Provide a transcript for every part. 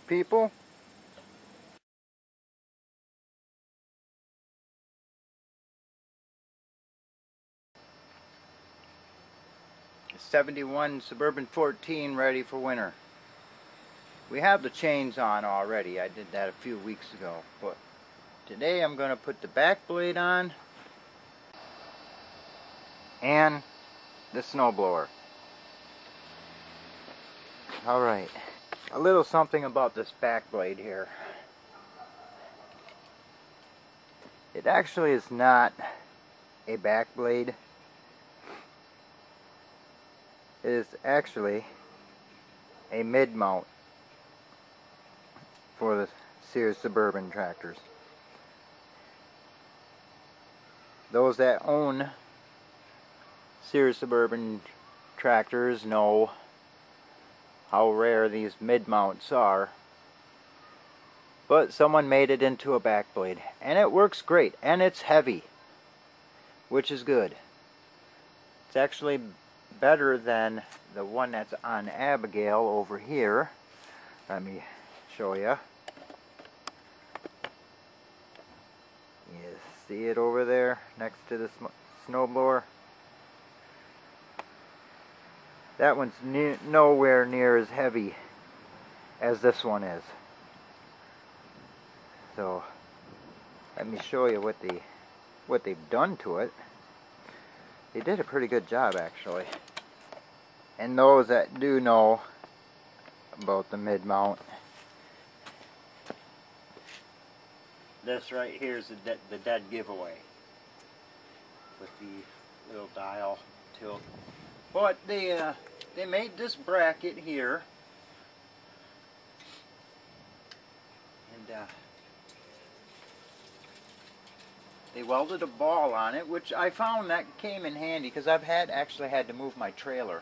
people. '71 Suburban 14 ready for winter. We have the chains on already. I did that a few weeks ago, but today I'm going to put the back blade on and the snowblower. Alright, a little something about this back blade here. It actually is not a back blade. It is actually a mid-mount for the Sears Suburban tractors. Those that own Sears Suburban tractors know how rare these mid-mounts are, but someone made it into a back blade and it works great, and it's heavy, which is good. It's actually better than the one that's on Abigail over here. Let me show you. You see it over there next to the snowblower? That one's nowhere near as heavy as this one is. So let me show you what they've done to it. They did a pretty good job, actually. And those that do know about the mid-mount, this right here is the dead giveaway with the little dial tilt. But they made this bracket here, and they welded a ball on it, which I found that came in handy because I've actually had to move my trailer.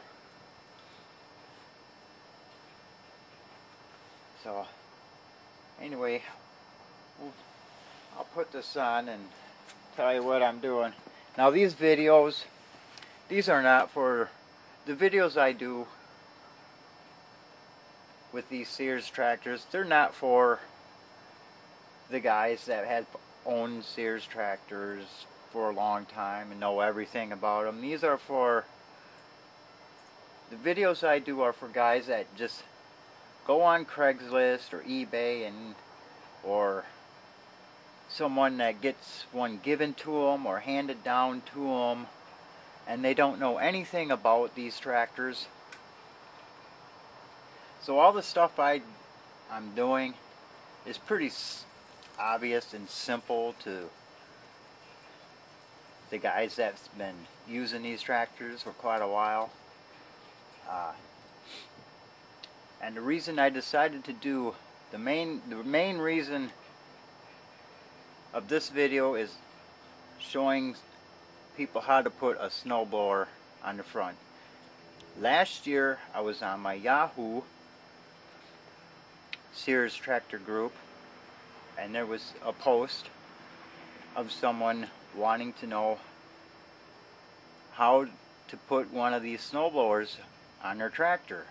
So anyway, I'll put this on and tell you what I'm doing. Now these videos, these are not for the videos I do with these Sears tractors. They're not for the guys that have owned Sears tractors for a long time and know everything about them. These are for, the videos I do are for guys that just go on Craigslist or eBay, or someone that gets one given to them or handed down to them, and they don't know anything about these tractors. So all the stuff I'm doing is pretty obvious and simple to the guys that's been using these tractors for quite a while. And the reason I decided to do the main reason of this video is showing people how to put a snowblower on the front. Last year I was on my Yahoo Sears tractor group, and there was a post of someone wanting to know how to put one of these snowblowers on their tractor.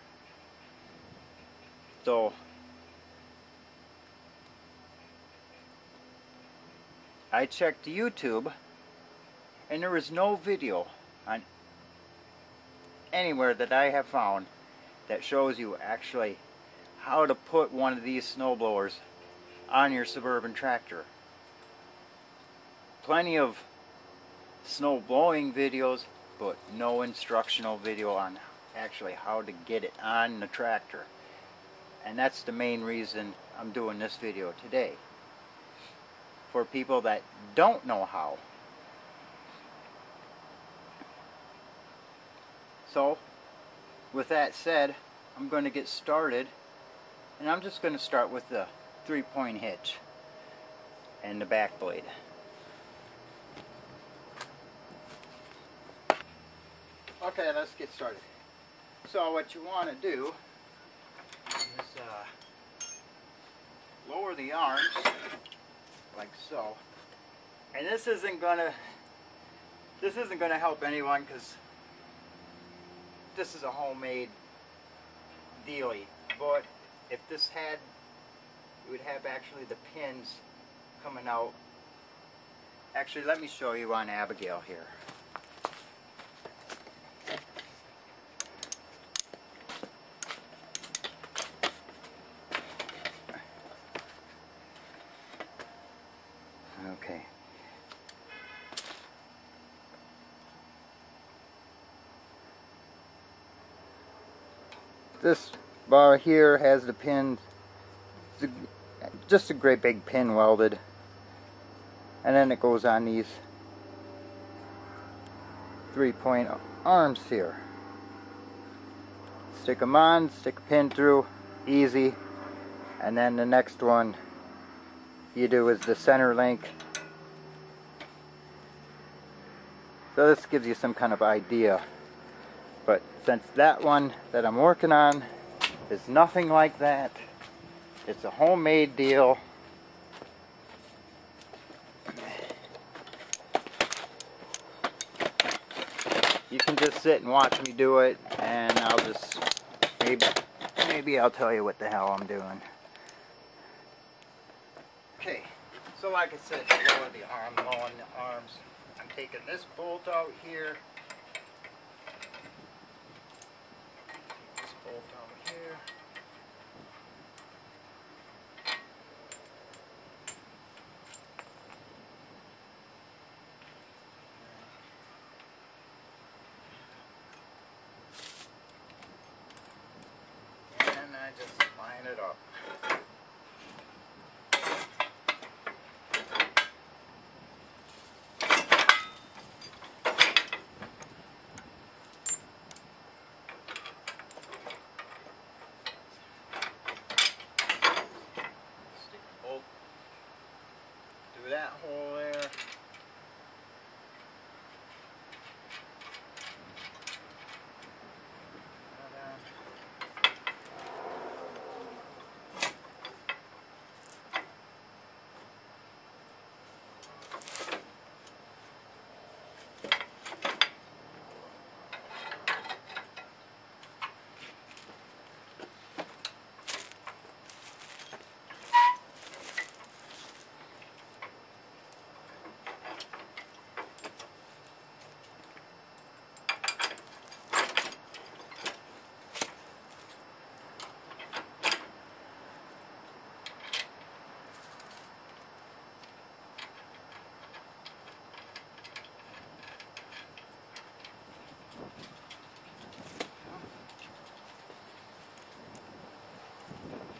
So I checked YouTube, and there is no video on anywhere that I have found that shows you actually how to put one of these snowblowers on your Suburban tractor. Plenty of snow blowing videos, but no instructional video on actually how to get it on the tractor. And that's the main reason I'm doing this video today, for people that don't know how. So with that said, I'm going to get started, and I'm just going to start with the 3-point hitch and the back blade. Okay, let's get started. So what you want to do is lower the arms like so. And this isn't gonna help anyone, because this is a homemade dealie. But if this had you would have actually the pins coming out. Actually, let me show you on Abigail here. Okay. This bar here has the pin, just a great big pin welded, and then it goes on these 3-point arms here. Stick them on, stick a pin through, easy, and then the next one you do is the center link. So this gives you some kind of idea. But since that one that I'm working on is nothing like that, it's a homemade deal. You can just sit and watch me do it, and I'll just, maybe I'll tell you what the hell I'm doing. Okay, so like I said, lower the arm, lowering the arms. I'm taking this bolt out here. This bolt out here. And I just line it up. That hole there.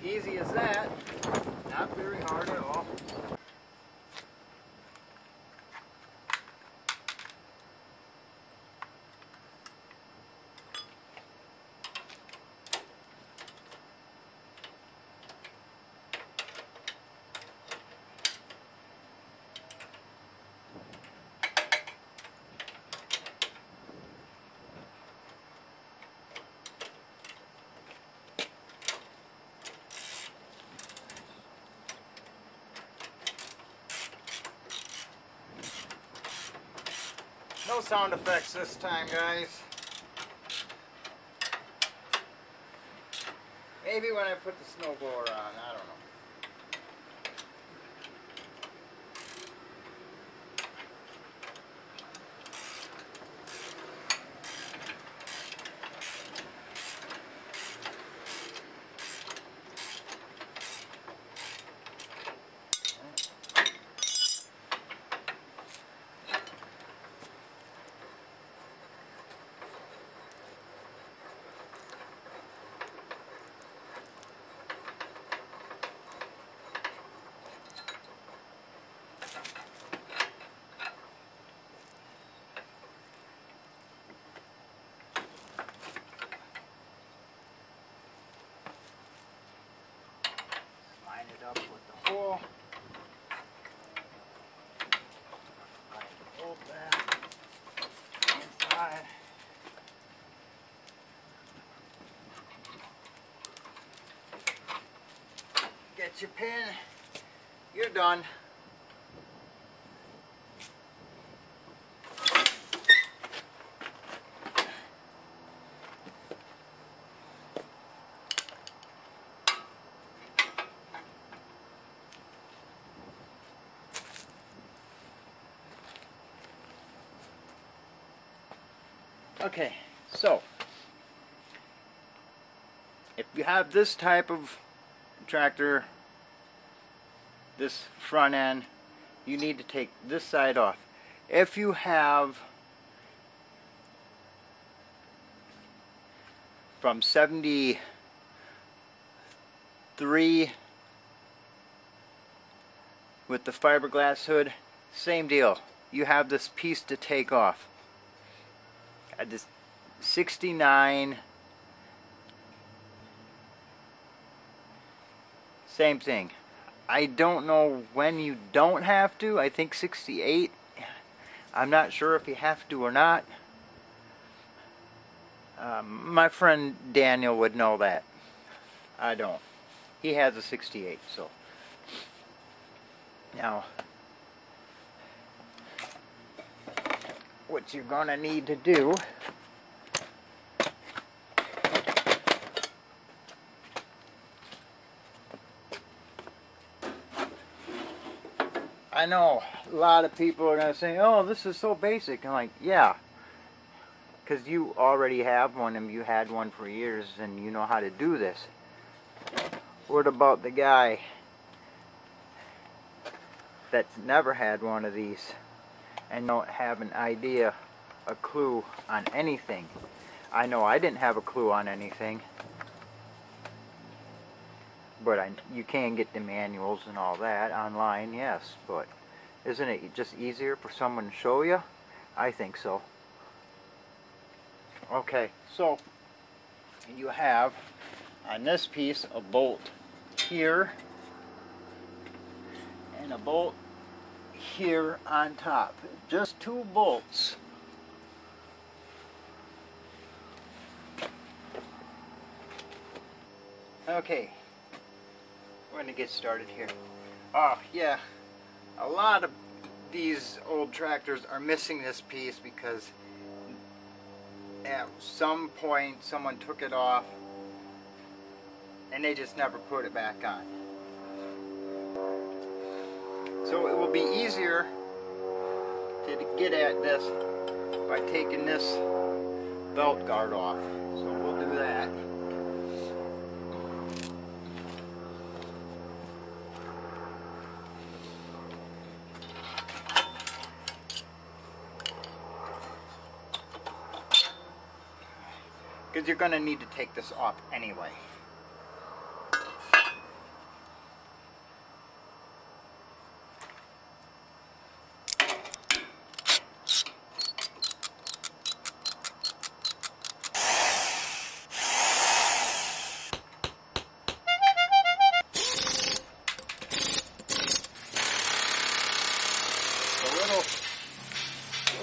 Easy as that, not very hard at all. No sound effects this time, guys. Maybe when I put the snowblower on, I don't know. Up with the hole. Hold that inside. Get your pin. You're done. Okay, so if you have this type of tractor, this front end, you need to take this side off. If you have from 73 with the fiberglass hood, same deal. You have this piece to take off. At this 69, same thing. I don't know when you don't have to. I think 68. I'm not sure if you have to or not. My friend Daniel would know that. I don't. He has a 68, so. Now, what you're going to need to do I know a lot of people are going to say, oh, this is so basic. I'm like, yeah, because you already have one and you had one for years and you know how to do this. What about the guy that's never had one of these and don't have an idea, a clue on anything? I know I didn't have a clue on anything, but you can get the manuals and all that online, yes, but isn't it just easier for someone to show you? I think so. Okay, so you have on this piece a bolt here and a bolt here on top. Just 2 bolts. Okay, we're going to get started here. Oh, yeah, a lot of these old tractors are missing this piece because at some point someone took it off and they just never put it back on. So it will be easier to get at this by taking this belt guard off. So we'll do that. Because you're going to need to take this off anyway. A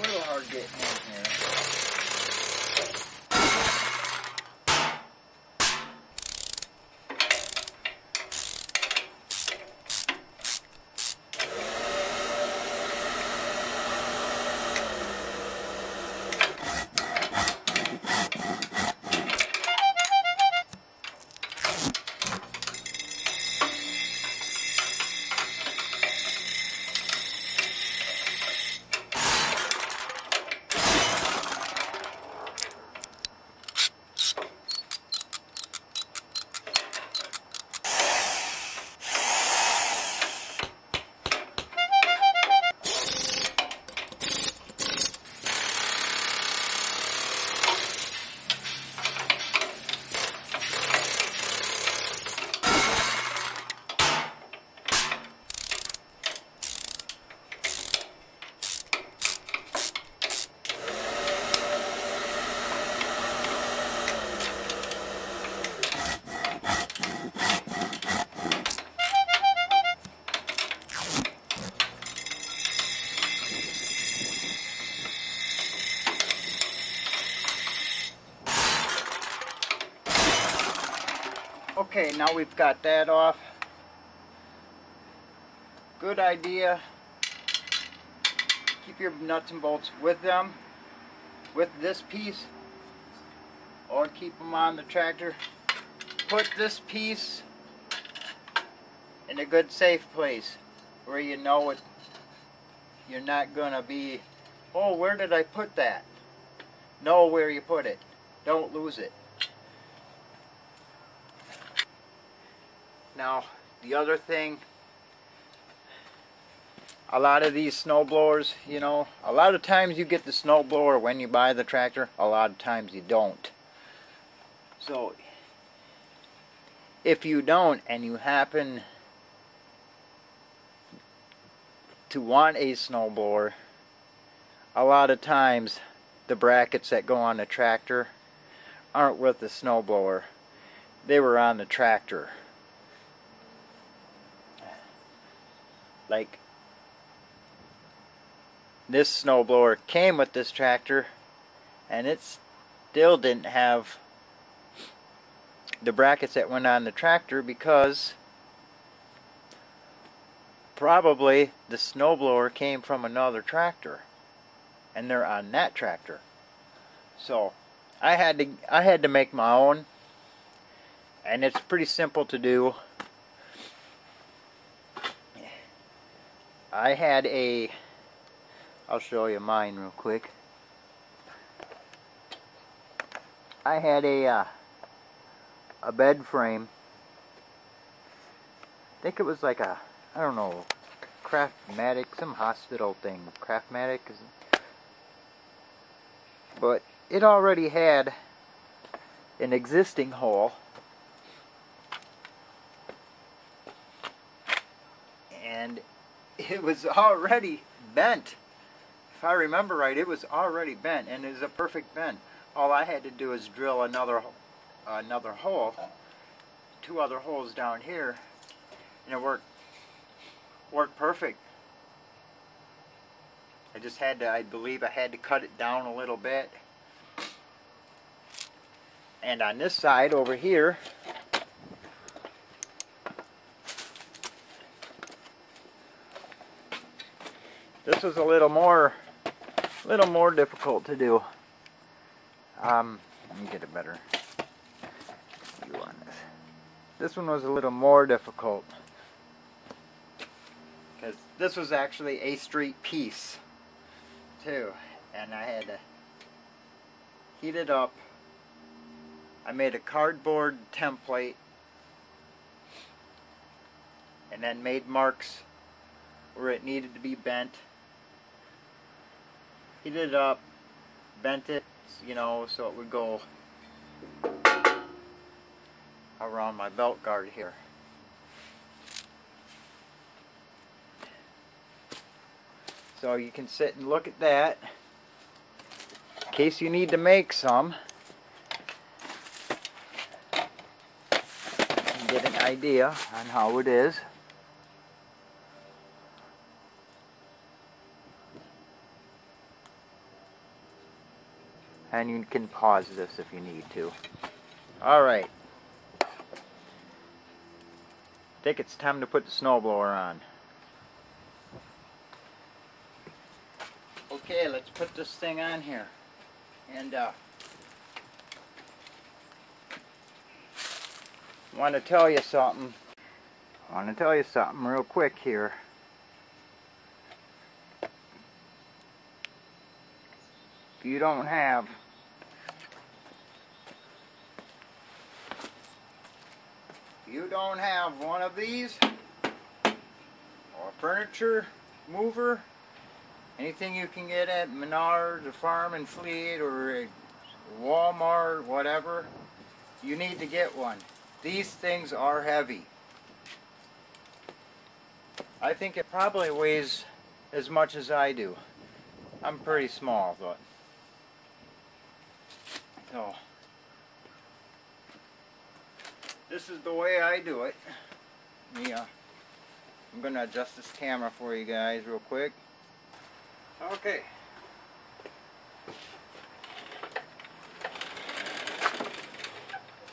little hard getting in here. Okay, now we've got that off. Good idea. Keep your nuts and bolts with them, with this piece, or keep them on the tractor. Put this piece in a good safe place where you know it. You're not gonna be, oh, where did I put that? Know where you put it. Don't lose it. Now, the other thing, a lot of these snow blowers, you know, a lot of times you get the snow blower when you buy the tractor, a lot of times you don't. So, if you don't and you happen to want a snow blower, a lot of times the brackets that go on the tractor aren't with the snow blower. They were on the tractor. Like this snow blower came with this tractor and it still didn't have the brackets that went on the tractor because probably the snowblower came from another tractor and they're on that tractor. So I had to make my own, and it's pretty simple to do. I had I'll show you mine real quick. I had a bed frame. I think it was like a, I don't know, Craftmatic, some hospital thing. Craftmatic, but it already had an existing hole, and it was already bent. If I remember right, it was already bent, and it was a perfect bend. All I had to do is drill another hole, 2 other holes down here, and it worked perfect. I just had to, I believe I had to cut it down a little bit. And on this side over here, this was a little more difficult to do. Let me get a better view on this. This one was a little more difficult because this was actually a straight piece too, and I had to heat it up. I made a cardboard template and then made marks where it needed to be bent. Heated it up, bent it, you know, so it would go around my belt guard here. So you can sit and look at that in case you need to make some and get an idea on how it is. And you can pause this if you need to. Alright. I think it's time to put the snowblower on. Okay, let's put this thing on here. And I want to tell you something. Real quick here. If you don't have one of these, or a furniture mover, anything you can get at Menards or Farm and Fleet or Walmart, whatever, you need to get one. These things are heavy. I think it probably weighs as much as I do. I'm pretty small, but so this is the way I do it. I'm going to adjust this camera for you guys real quick. Okay.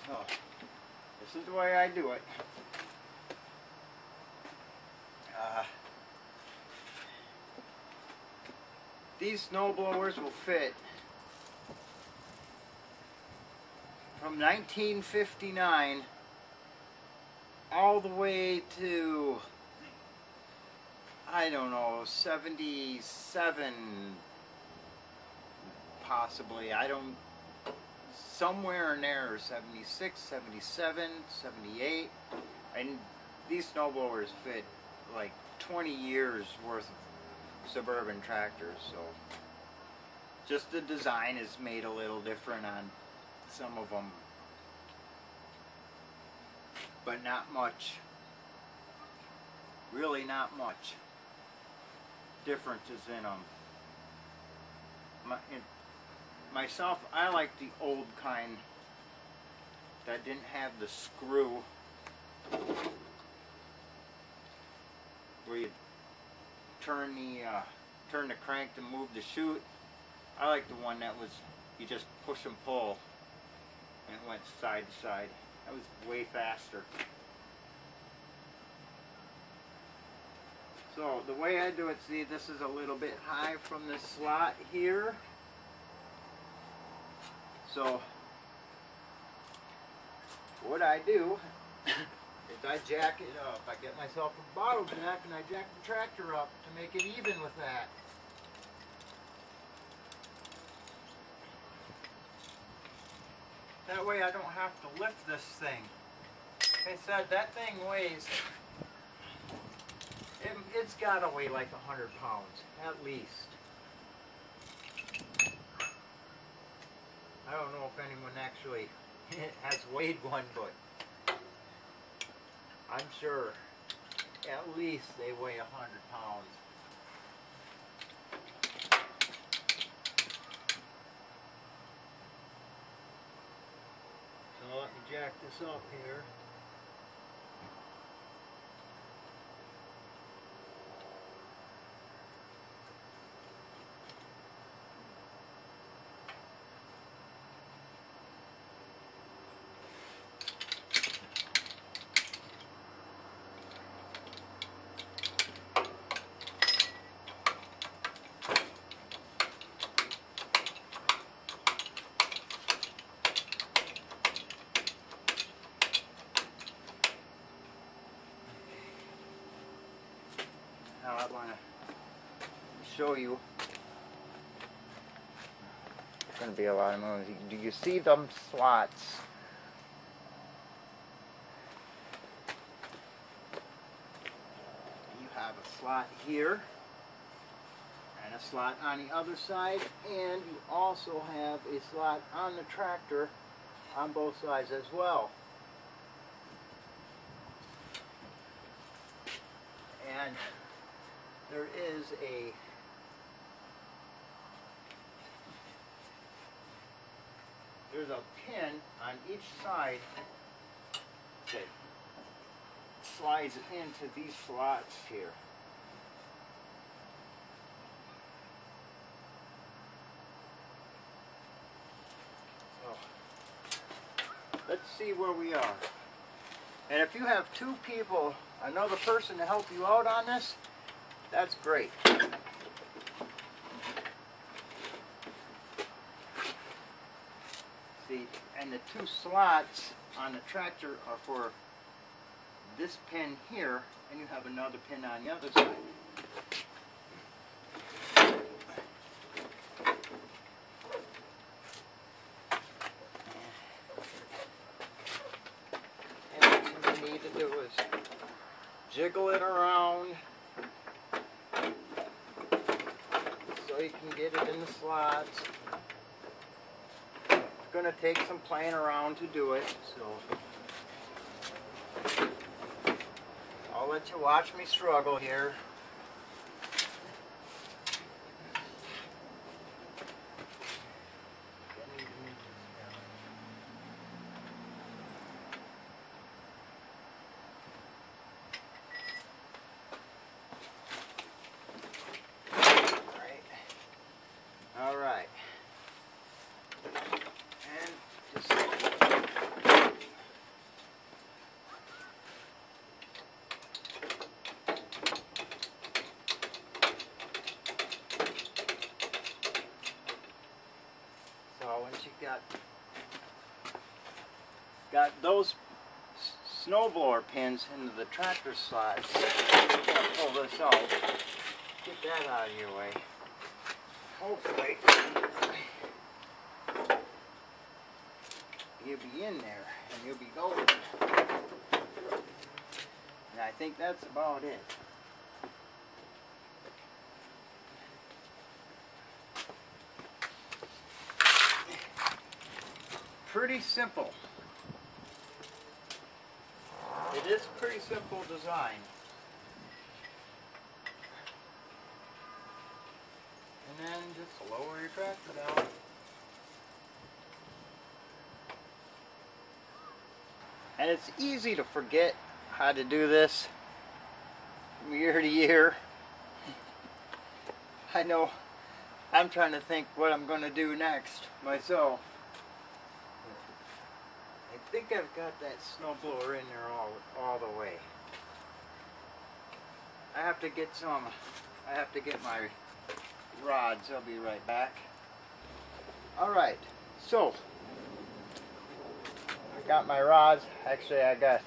So, this is the way I do it. These snow blowers will fit from 1959 all the way to, I don't know, 77, possibly, I don't, somewhere in there, 76, 77, 78, and these snowblowers fit like 20 years worth of Suburban tractors, so just the design is made a little different on some of them, but not much, really not much differences in them. Myself, I like the old kind that didn't have the screw where you turn the crank to move the chute. I like the one that was, you just push and pull and it went side to side. That was way faster. So the way I do it, see, this is a little bit high from this slot here. So what I do is I jack it up. I get myself a bottle jack and I jack the tractor up to make it even with that. That way I don't have to lift this thing. Like I said, that thing weighs, it's got to weigh like 100 pounds, at least. I don't know if anyone actually has weighed one, but I'm sure at least they weigh 100 pounds. So let me jack this up here. Now I want to show you. There's going to be a lot of moves. Do you see them slots? You have a slot here and a slot on the other side, and you also have a slot on the tractor on both sides as well. And there is there's a pin on each side that slides into these slots here. So let's see where we are. And if you have two people, another person to help you out on this, that's great. See, and the two slots on the tractor are for this pin here, and you have another pin on the other side. And what you need to do is jiggle it around so you can get it in the slots. It's going to take some playing around to do it, so I'll let you watch me struggle here. Alright. And just so once you got those snowblower pins into the tractor slots, pull this out, get that out of your way. Hopefully you'll be in there and you'll be golden. And I think that's about it. Pretty simple. It is a pretty simple design. And then just lower your tractor down. And it's easy to forget how to do this from year to year. I know I'm trying to think what I'm going to do next myself. I think I've got that snowblower in there all the way. I have to get my rods. I'll be right back. Alright, so I got my rods. Actually, I got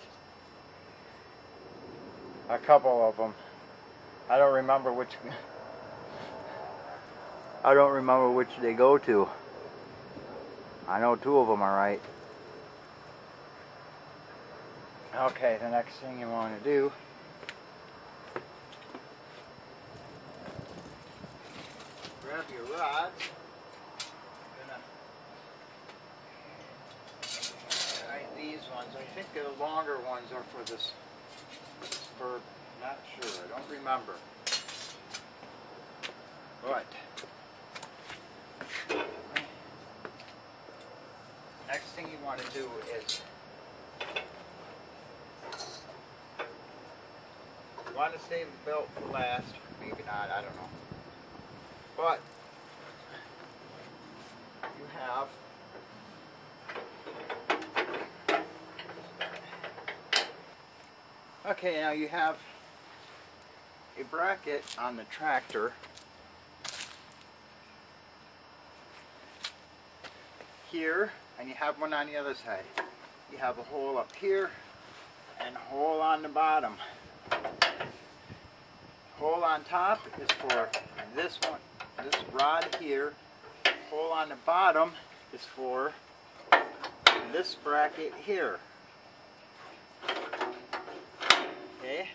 a couple of them. I don't remember which they go to. I know two of them are right. Okay, the next thing you want to do, grab your rods. Right, these ones. I think the longer ones are for this Suburban. Not sure. I don't remember. But next thing you want to do is you want to save the belt for last. Maybe not. I don't know. But you have okay, now you have a bracket on the tractor here, and you have one on the other side. You have a hole up here and a hole on the bottom. Hole on top is for this one, this rod here. Hole on the bottom is for this bracket here. Okay.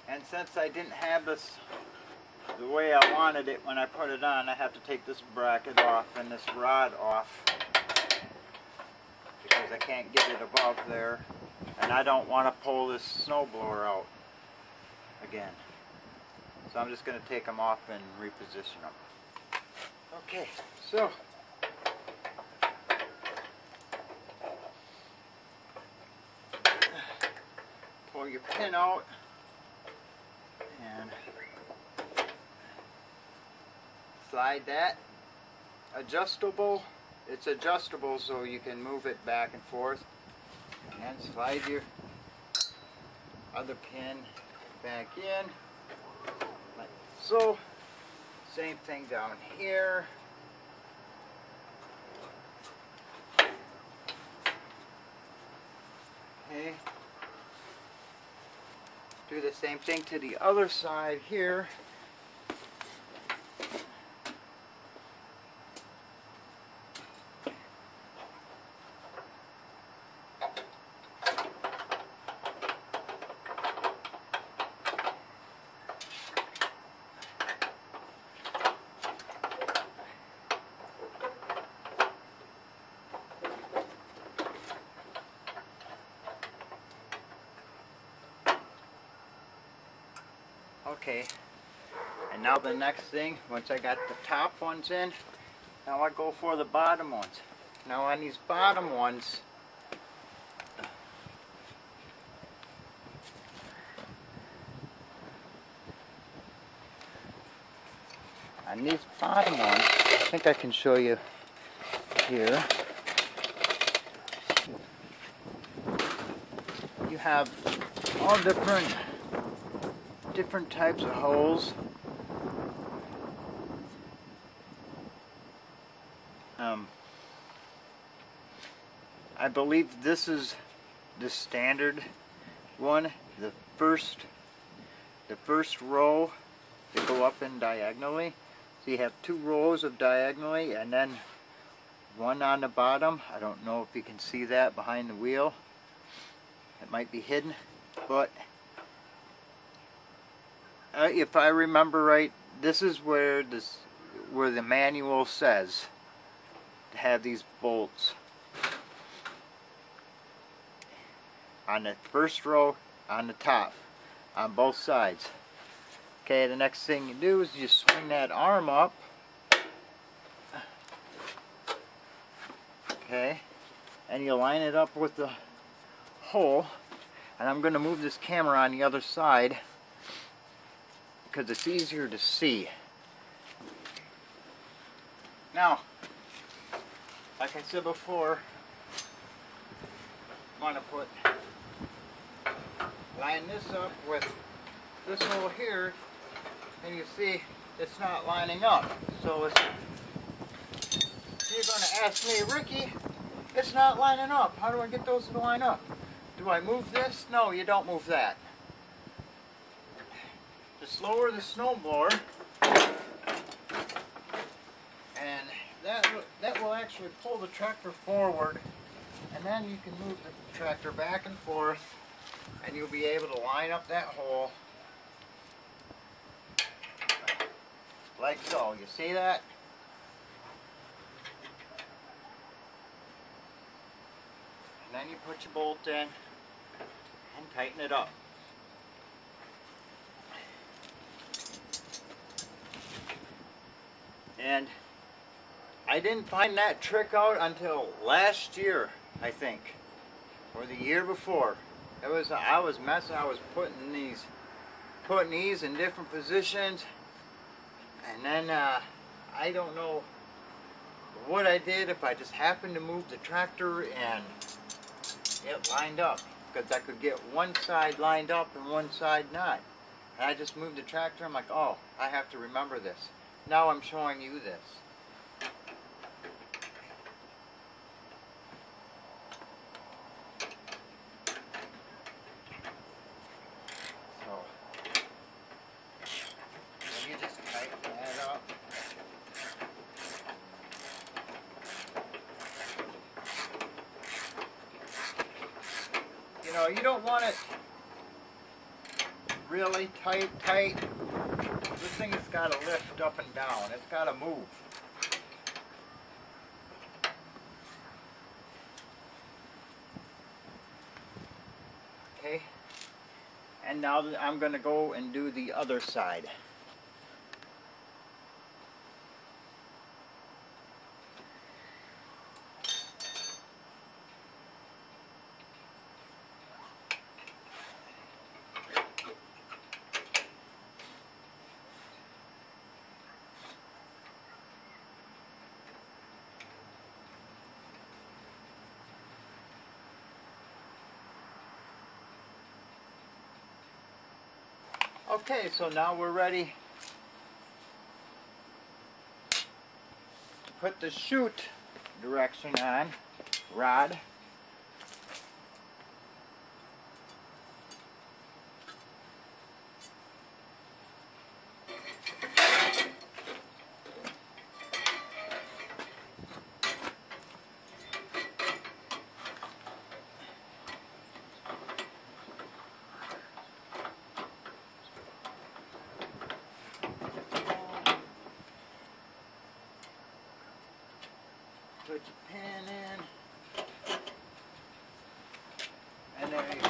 And since I didn't have this the way I wanted it when I put it on, I have to take this bracket off and this rod off because I can't get it above there, and I don't want to pull this snowblower out again. So I'm just going to take them off and reposition them. Okay, so pull your pin out and slide that. Adjustable. It's adjustable so you can move it back and forth. And slide your other pin back in. Like so. Same thing down here. Okay. Do the same thing to the other side here. Okay, and now the next thing, once I got the top ones in, now I go for the bottom ones. Now on these bottom ones, I think I can show you here. You have all different types of holes. I believe this is the standard the first row to go up and diagonally. So you have 2 rows of diagonally and then one on the bottom. I don't know if you can see that behind the wheel. It might be hidden, but if I remember right, this is where the manual says to have these bolts on the first row on the top on both sides. Okay, the next thing you do is you swing that arm up. Okay, and you line it up with the hole, and I'm going to move this camera on the other side because it's easier to see. Now, like I said before, I want to line this up with this hole here, and you see it's not lining up. So you're going to ask me, Ricky, it's not lining up. How do I get those to line up? Do I move this? No, you don't move that. Just lower the snowblower, and that will actually pull the tractor forward, and then you can move the tractor back and forth, and you'll be able to line up that hole like so. You see that? And then you put your bolt in and tighten it up. And I didn't find that trick out until last year, I think, or the year before. I was messing. I was putting these in different positions, and then I don't know what I did, if I just happened to move the tractor and it lined up, because I could get one side lined up and one side not. And I just moved the tractor. I'm like, oh, I have to remember this. Now I'm showing you this. So you just tighten that up. You know, you don't want it really tight. This thing has got to lift up and down. It's got to move. Okay. And now I'm going to go and do the other side. Okay, so now we're ready to put the chute direction on rod. Put your pin in, and there you go.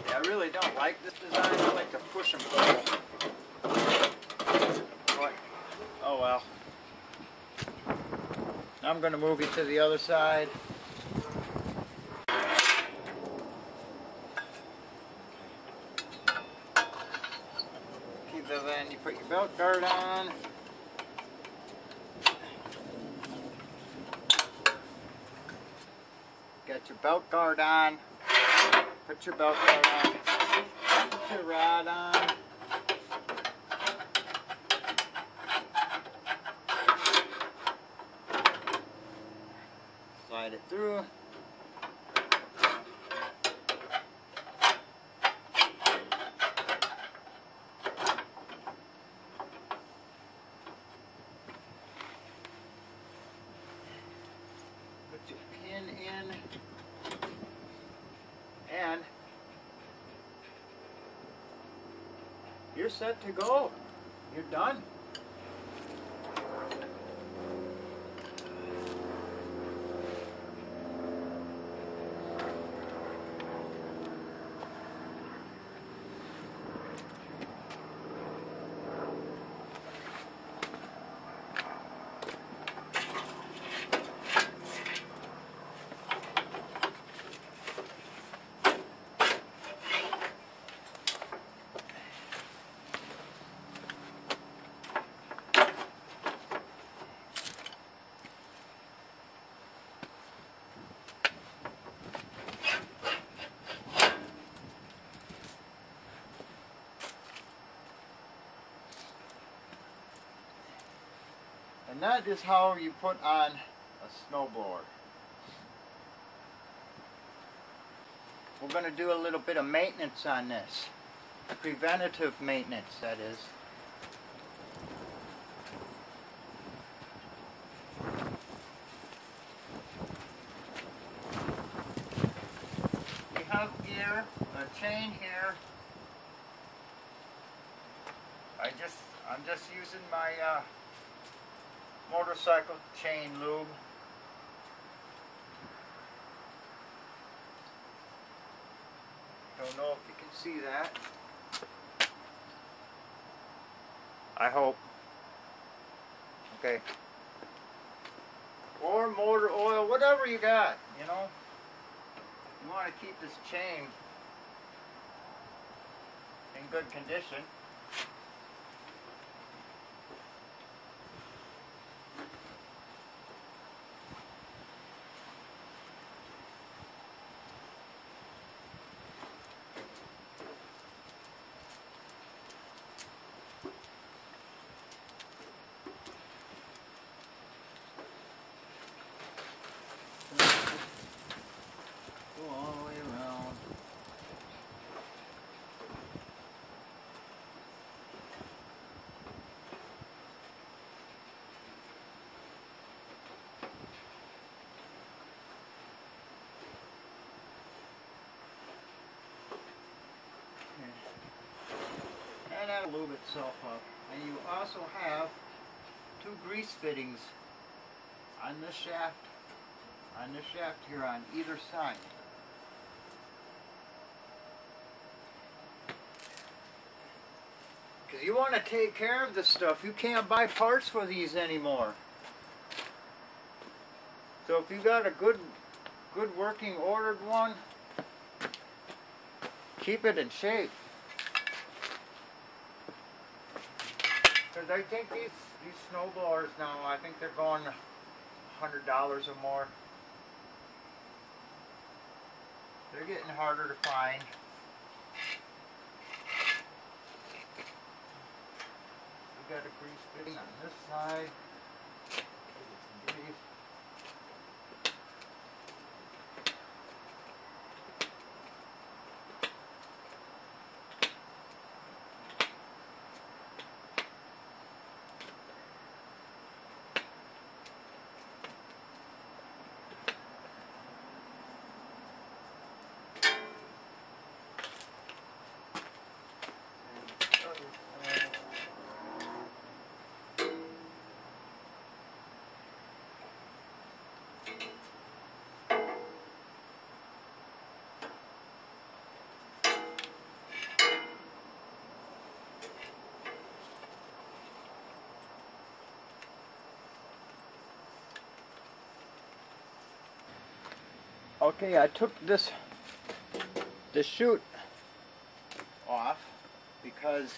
Yeah, I really don't like this design. I like to push and pull. But, oh well. Now I'm going to move you to the other side. Then you put your belt guard on. Got your belt guard on. Put your belt guard on. Put your rod on. through. Put your pin in, and you're set to go. You're done. And that is how you put on a snowblower. We're going to do a little bit of maintenance on this. Preventative maintenance, that is. We have here a chain here. I'm just using my motorcycle chain lube. Don't know if you can see that. I hope. Okay. Or motor oil, whatever you got, you know. You want to keep this chain in good condition. All the way around. And that'll lube itself up. And you also have two grease fittings on this shaft. On this shaft here on either side. Because you want to take care of this stuff. You can't buy parts for these anymore. So if you got a good working ordered one, keep it in shape. Because I think these snowblowers now, I think they're going $100 or more. They're getting harder to find. We got a grease fitting on this side. Grease. Okay, I took the chute off because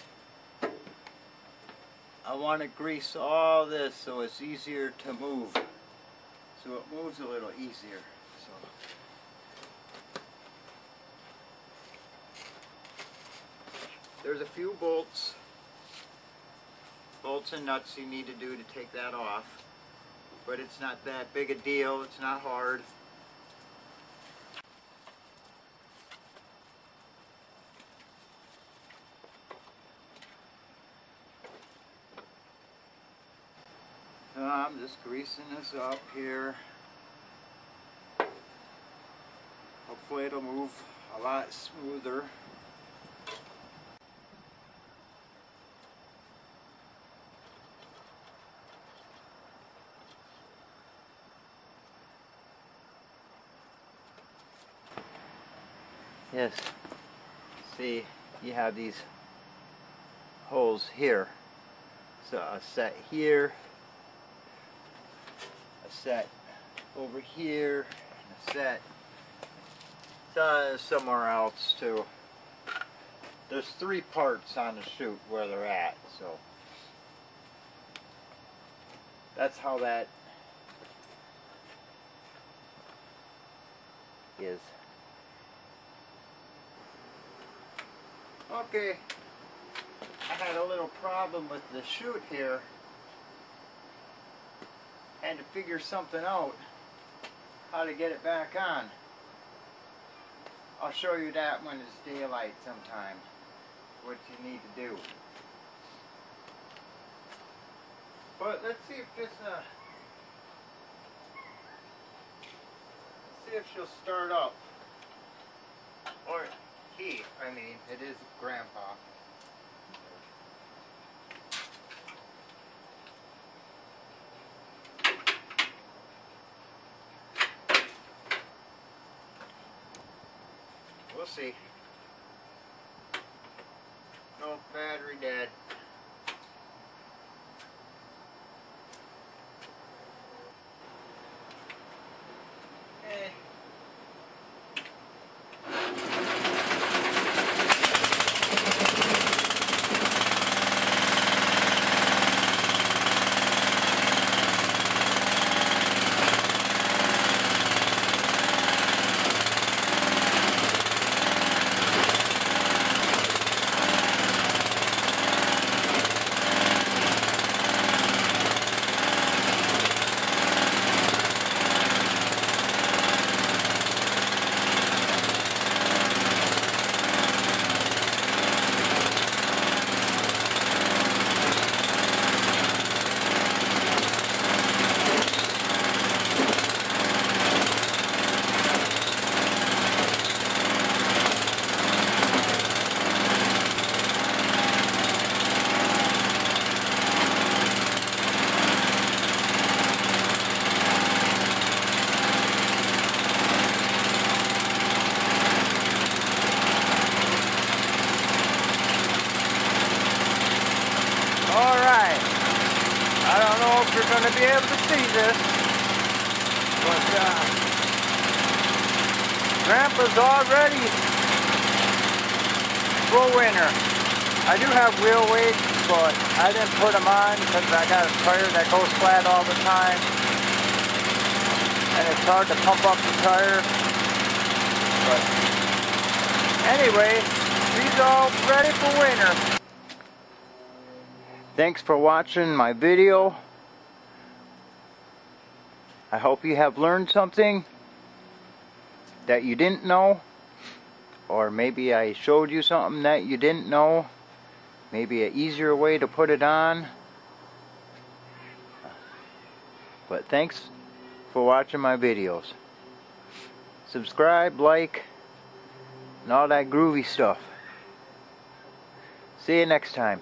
I want to grease all this so it's easier to move. So it moves a little easier. So there's a few bolts and nuts you need to do to take that off, but it's not that big a deal. It's not hard. just greasing this up here. Hopefully it'll move a lot smoother. Yes, see, you have these holes here. So a set here, a set over here, and a set somewhere else too. There's 3 parts on the chute where they're at, so that's how that is. Okay, I had a little problem with the chute here. Had to figure something out, how to get it back on. I'll show you that when it's daylight sometime, what you need to do. But let's see if this, see if she'll start up. Or he, I mean, it is Grandpa. We'll see. No, battery dead. Eh. Alright, I don't know if you're going to be able to see this, but Grandpa's all ready for winter. I do have wheel weights, but I didn't put them on because I got a tire that goes flat all the time, and it's hard to pump up the tire. But anyway, he's all ready for winter. Thanks for watching my video. I hope you have learned something that you didn't know, or maybe I showed you something that you didn't know, maybe an easier way to put it on. But thanks for watching my videos. Subscribe, like, and all that groovy stuff. See you next time.